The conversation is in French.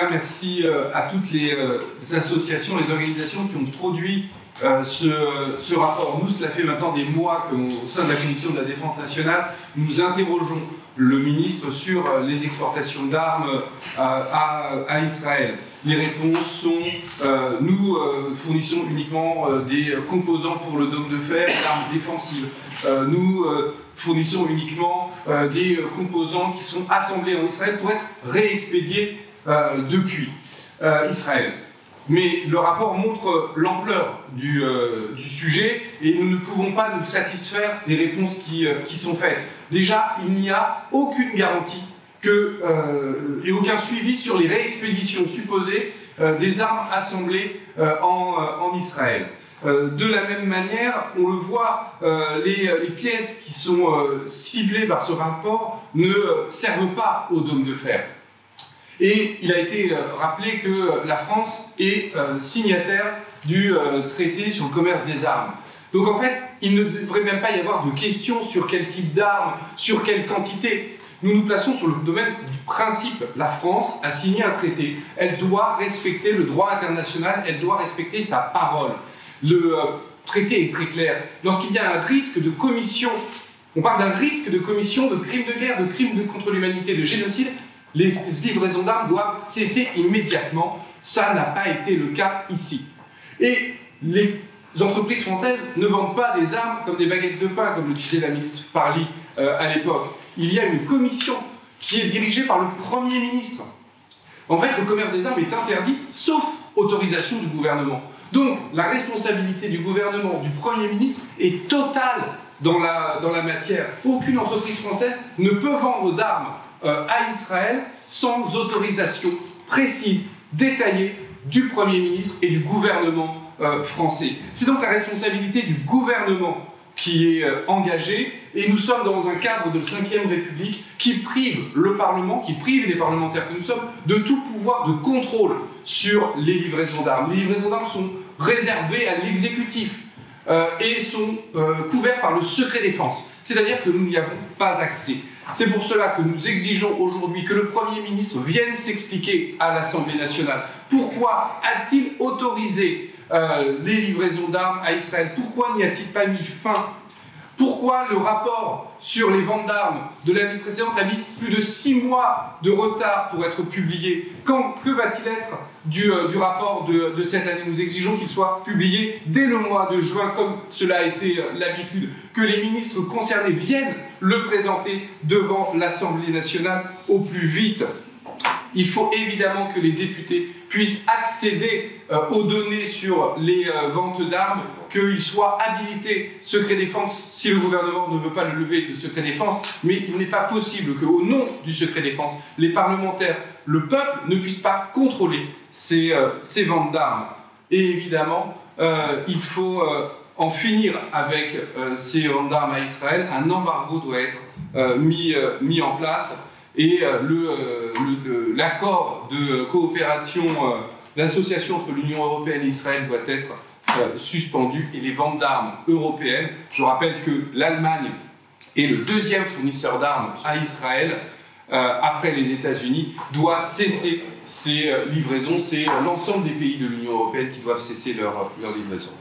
Merci à toutes les associations, les organisations qui ont produit ce rapport. Nous, cela fait maintenant des mois qu'au sein de la Commission de la Défense nationale, nous interrogeons le ministre sur les exportations d'armes à Israël. Les réponses sont nous fournissons uniquement des composants pour le dôme de fer, d'armes défensives. Nous fournissons uniquement des composants qui sont assemblés en Israël pour être réexpédiés depuis Israël. Mais le rapport montre l'ampleur du sujet et nous ne pouvons pas nous satisfaire des réponses qui sont faites. Déjà, il n'y a aucune garantie et aucun suivi sur les réexpéditions supposées des armes assemblées en Israël. De la même manière, on le voit, les pièces qui sont ciblées par ce rapport ne servent pas au dôme de fer. Et il a été rappelé que la France est signataire du traité sur le commerce des armes. Donc en fait, il ne devrait même pas y avoir de questions sur quel type d'armes, sur quelle quantité. Nous nous plaçons sur le domaine du principe. La France a signé un traité. Elle doit respecter le droit international, elle doit respecter sa parole. Le traité est très clair. Lorsqu'il y a un risque de commission, on parle d'un risque de commission de crimes de guerre, de crimes contre l'humanité, de génocide, les livraisons d'armes doivent cesser immédiatement. Ça n'a pas été le cas ici. Et les entreprises françaises ne vendent pas des armes comme des baguettes de pain, comme le disait la ministre Parly à l'époque. Il y a une commission qui est dirigée par le Premier ministre. En fait, le commerce des armes est interdit, sauf autorisation du gouvernement. Donc, la responsabilité du gouvernement, du Premier ministre, est totale dans la matière. Aucune entreprise française ne peut vendre d'armes à Israël sans autorisation précise, détaillée du Premier ministre et du gouvernement français. C'est donc la responsabilité du gouvernement qui est engagée, et nous sommes dans un cadre de la Ve République qui prive le Parlement, qui prive les parlementaires que nous sommes, de tout pouvoir de contrôle sur les livraisons d'armes. Les livraisons d'armes sont réservées à l'exécutif et sont couvertes par le secret défense, c'est-à-dire que nous n'y avons pas accès. C'est pour cela que nous exigeons aujourd'hui que le Premier ministre vienne s'expliquer à l'Assemblée nationale. Pourquoi a-t-il autorisé les livraisons d'armes à Israël? Pourquoi n'y a-t-il pas mis fin? Pourquoi le rapport sur les ventes d'armes de l'année précédente a mis plus de 6 mois de retard pour être publié? Que va-t-il être du rapport de cette année? Nous exigeons qu'il soit publié dès le mois de juin, comme cela a été l'habitude, que les ministres concernés viennent le présenter devant l'Assemblée nationale au plus vite. Il faut évidemment que les députés puissent accéder aux données sur les ventes d'armes, qu'ils soient habilités secret défense si le gouvernement ne veut pas le lever, le secret défense, mais il n'est pas possible qu'au nom du secret défense, les parlementaires, le peuple ne puissent pas contrôler ces ventes d'armes. Et évidemment, il faut en finir avec ces ventes d'armes à Israël. Un embargo doit être mis en place. Et l'accord de coopération, d'association entre l'Union européenne et Israël doit être suspendu, et les ventes d'armes européennes, je rappelle que l'Allemagne est le 2e fournisseur d'armes à Israël, après les États-Unis, doit cesser ces livraisons. C'est l'ensemble des pays de l'Union européenne qui doivent cesser leurs livraisons.